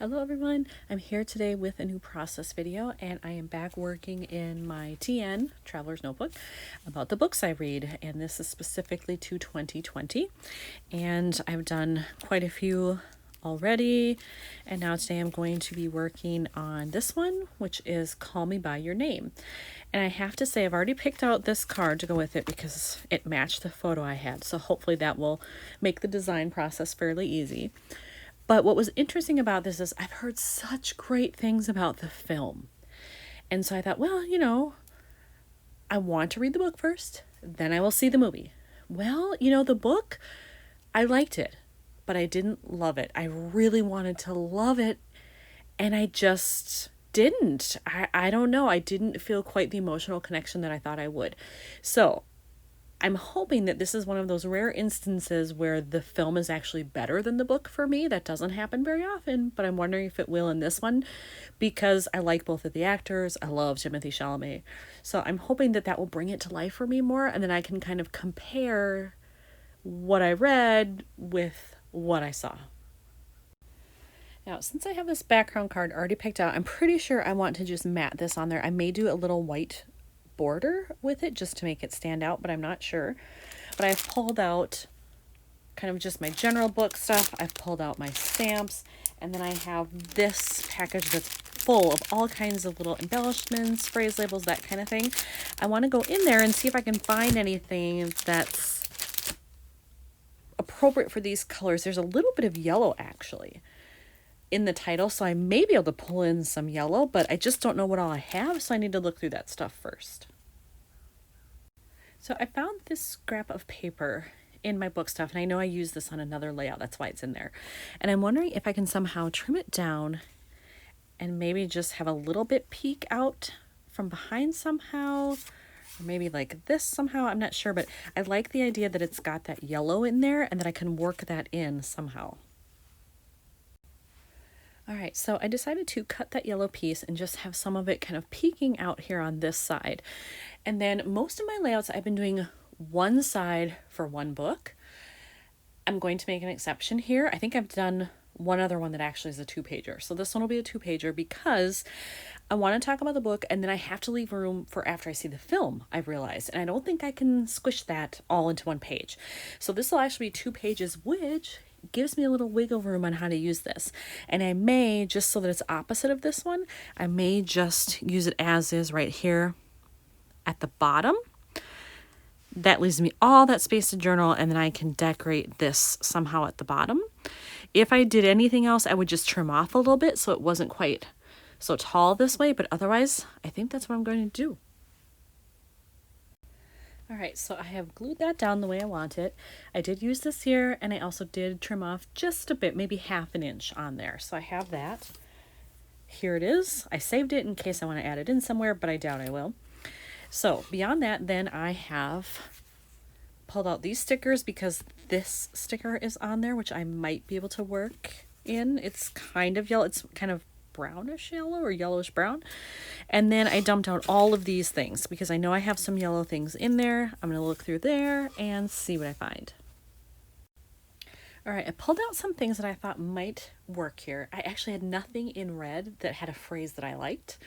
Hello everyone, I'm here today with a new process video and I am back working in my TN, Traveler's Notebook, about the books I read, and this is specifically to 2020, and I've done quite a few already, and now today I'm going to be working on this one, which is Call Me By Your Name. And I have to say I've already picked out this card to go with it because it matched the photo I had, so hopefully that will make the design process fairly easy. But what was interesting about this is I've heard such great things about the film. And so I thought, well, I want to read the book first, then I will see the movie. Well, the book, I liked it, but I didn't love it. I really wanted to love it, and I just didn't. I don't know. I didn't feel quite the emotional connection that I thought I would. So I'm hoping that this is one of those rare instances where the film is actually better than the book for me. That doesn't happen very often, but I'm wondering if it will in this one because I like both of the actors. I love Timothée Chalamet. So I'm hoping that that will bring it to life for me more, and then I can kind of compare what I read with what I saw. Now, since I have this background card already picked out, I'm pretty sure I want to just mat this on there. I may do a little white border with it just to make it stand out, but I'm not sure. But I've pulled out kind of just my general book stuff. I've pulled out my stamps, and then I have this package that's full of all kinds of little embellishments, phrase labels, that kind of thing. I want to go in there and see if I can find anything that's appropriate for these colors. There's a little bit of yellow actually in the title, so I may be able to pull in some yellow, but I just don't know what all I have, so I need to look through that stuff first. So I found this scrap of paper in my book stuff, and I know I used this on another layout, that's why it's in there. And I'm wondering if I can somehow trim it down and maybe just have a little bit peek out from behind somehow, or maybe like this somehow, I'm not sure, but I like the idea that it's got that yellow in there and that I can work that in somehow. All right, so I decided to cut that yellow piece and just have some of it kind of peeking out here on this side. And then most of my layouts, I've been doing one side for one book. I'm going to make an exception here. I think I've done one other one that actually is a 2-pager. So this one will be a 2-pager because I want to talk about the book, and then I have to leave room for after I see the film, I've realized. And I don't think I can squish that all into one page. So this will actually be 2 pages, which gives me a little wiggle room on how to use this. And I may, just so that it's opposite of this one, I may just use it as is right here at the bottom. That leaves me all that space to journal, and then I can decorate this somehow at the bottom. If I did anything else, I would just trim off a little bit so it wasn't quite so tall this way, but otherwise, I think that's what I'm going to do. All right, so I have glued that down the way I want it. I did use this here, and I also did trim off just a bit, maybe half an inch on there. So I have that. Here it is. I saved it in case I want to add it in somewhere, but I doubt I will. So beyond that, then I have pulled out these stickers because this sticker is on there, which I might be able to work in. It's kind of yellow. It's kind of brownish yellow or yellowish brown. And then I dumped out all of these things because I know I have some yellow things in there. I'm going to look through there and see what I find. All right, I pulled out some things that I thought might work here. I actually had nothing in red that had a phrase that I liked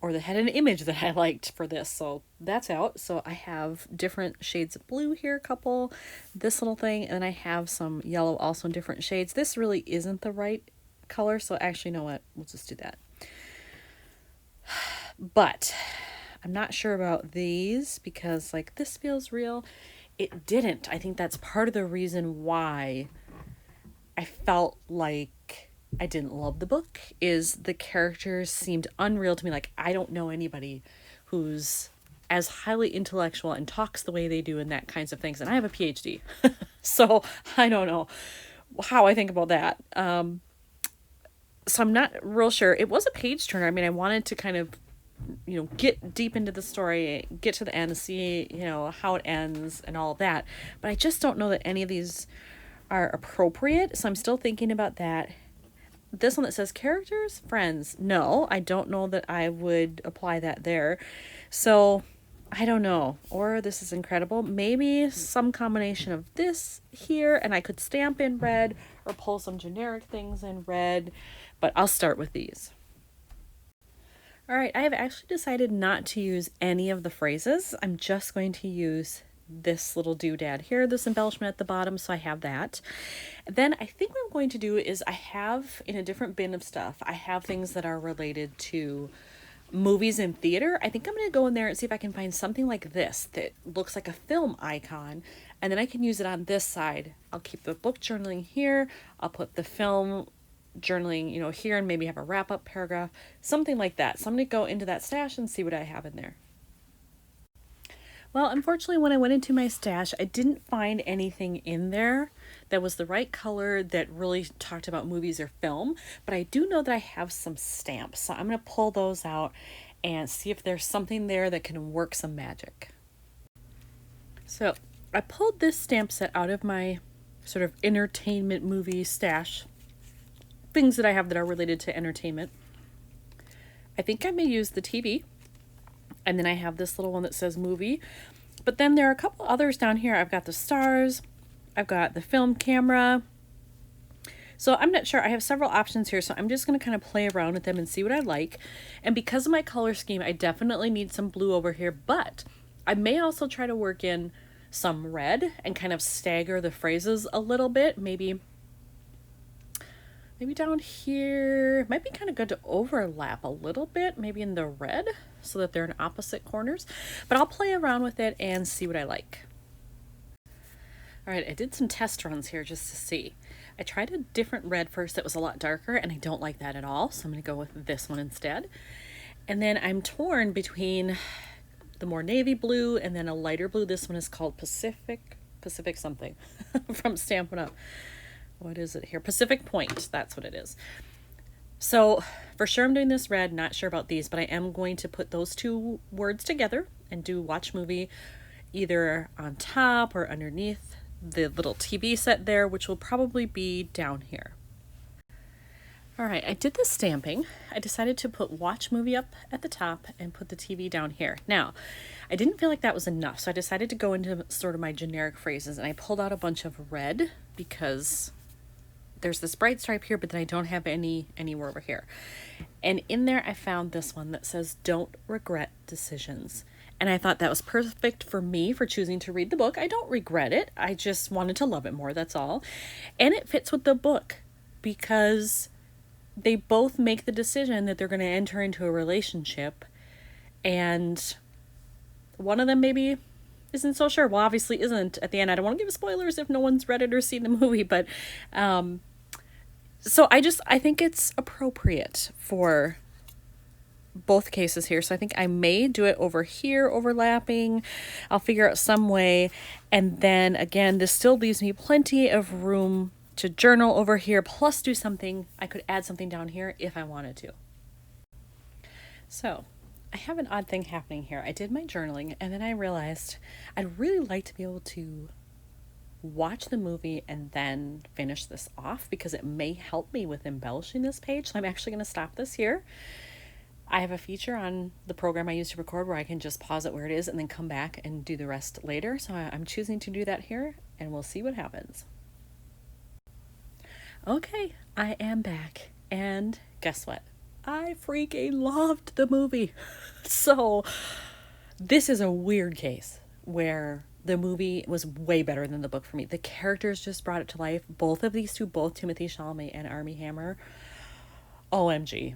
or that had an image that I liked for this, so that's out. So I have different shades of blue here, a couple, this little thing, and then I have some yellow also in different shades. This really isn't the right color, so actually, you know what? We'll just do that. But I'm not sure about these because like this feels real. It didn't. I think that's part of the reason why I felt like I didn't love the book is the characters seemed unreal to me. Like I don't know anybody who's as highly intellectual and talks the way they do and that kinds of things. And I have a PhD. So I don't know how I think about that. So I'm not real sure. It was a page turner. I mean, I wanted to kind of, get deep into the story, get to the end, see, how it ends and all of that. But I just don't know that any of these are appropriate. So I'm still thinking about that. This one that says characters, friends. No, I don't know that I would apply that there. So I don't know. Or this is incredible. Maybe some combination of this here, and I could stamp in red or pull some generic things in red, but I'll start with these. All right, I have actually decided not to use any of the phrases. I'm just going to use this little doodad here, this embellishment at the bottom, so I have that. Then I think what I'm going to do is I have in a different bin of stuff, I have things that are related to movies and theater. I think I'm going to go in there and see if I can find something like this that looks like a film icon, and then I can use it on this side. I'll keep the book journaling here. I'll put the film journaling, here, and maybe have a wrap-up paragraph, something like that. So I'm going to go into that stash and see what I have in there. Well, unfortunately, when I went into my stash, I didn't find anything in there that was the right color that really talked about movies or film, but I do know that I have some stamps. So I'm going to pull those out and see if there's something there that can work some magic. So I pulled this stamp set out of my sort of entertainment movie stash, things that I have that are related to entertainment. I think I may use the TV. And then I have this little one that says movie. But then there are a couple others down here. I've got the stars. I've got the film camera. So I'm not sure. I have several options here. So I'm just going to kind of play around with them and see what I like. And because of my color scheme, I definitely need some blue over here. But I may also try to work in some red and kind of stagger the phrases a little bit. Maybe down here, might be kind of good to overlap a little bit, maybe in the red, so that they're in opposite corners. But I'll play around with it and see what I like. All right, I did some test runs here just to see. I tried a different red first that was a lot darker, and I don't like that at all, so I'm going to go with this one instead. And then I'm torn between the more navy blue and then a lighter blue. This one is called Pacific something from Stampin' Up. What is it here? Pacific Point. That's what it is. So for sure I'm doing this red, not sure about these, but I am going to put those two words together and do watch movie either on top or underneath the little TV set there, which will probably be down here. All right, I did the stamping. I decided to put watch movie up at the top and put the TV down here. Now, I didn't feel like that was enough, so I decided to go into sort of my generic phrases, and I pulled out a bunch of red because there's this bright stripe here, but then I don't have anywhere over here. And in there, I found this one that says, "Don't regret decisions." And I thought that was perfect for me for choosing to read the book. I don't regret it. I just wanted to love it more, that's all. And it fits with the book because they both make the decision that they're going to enter into a relationship. And one of them maybe isn't so sure. Well, obviously isn't at the end. I don't want to give spoilers if no one's read it or seen the movie, but so I think it's appropriate for both cases here. So I think I may do it over here, overlapping. I'll figure out some way. And then again, this still leaves me plenty of room to journal over here, plus do something. I could add something down here if I wanted to. So I have an odd thing happening here. I did my journaling and then I realized I'd really like to be able to watch the movie and then finish this off because it may help me with embellishing this page. So I'm actually going to stop this here. I have a feature on the program I use to record where I can just pause it where it is and then come back and do the rest later. So I'm choosing to do that here and we'll see what happens. Okay, I am back. And guess what? I freaking loved the movie. So this is a weird case where the movie was way better than the book for me. The characters just brought it to life. Both of these two, both Timothée Chalamet and Armie Hammer. OMG.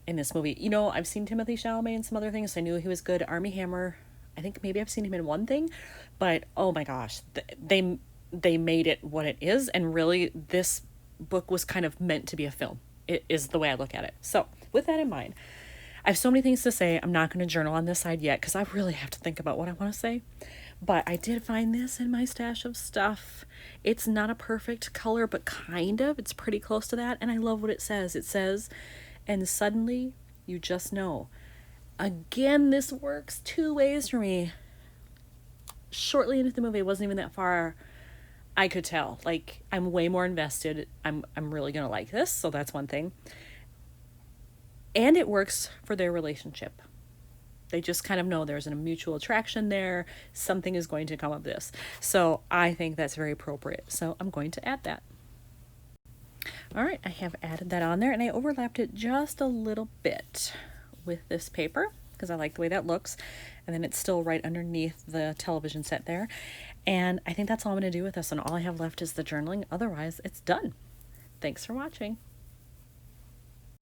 In this movie. You know, I've seen Timothée Chalamet in some other things. So I knew he was good. Armie Hammer, I think maybe I've seen him in one thing. But oh my gosh, they made it what it is. And really, this book was kind of meant to be a film. It is the way I look at it. So with that in mind, I have so many things to say. I'm not going to journal on this side yet because I really have to think about what I want to say. But I did find this in my stash of stuff. It's not a perfect color, but kind of. It's pretty close to that. And I love what it says. It says, "And suddenly you just know." Again, this works two ways for me. Shortly into the movie, it wasn't even that far. I could tell, like, I'm way more invested. I'm really going to like this. So that's one thing. And it works for their relationship. They just kind of know there's a mutual attraction there. Something is going to come of this. So I think that's very appropriate. So I'm going to add that. All right, I have added that on there, and I overlapped it just a little bit with this paper because I like the way that looks. And then it's still right underneath the television set there. And I think that's all I'm going to do with this, and all I have left is the journaling. Otherwise, it's done. Thanks for watching.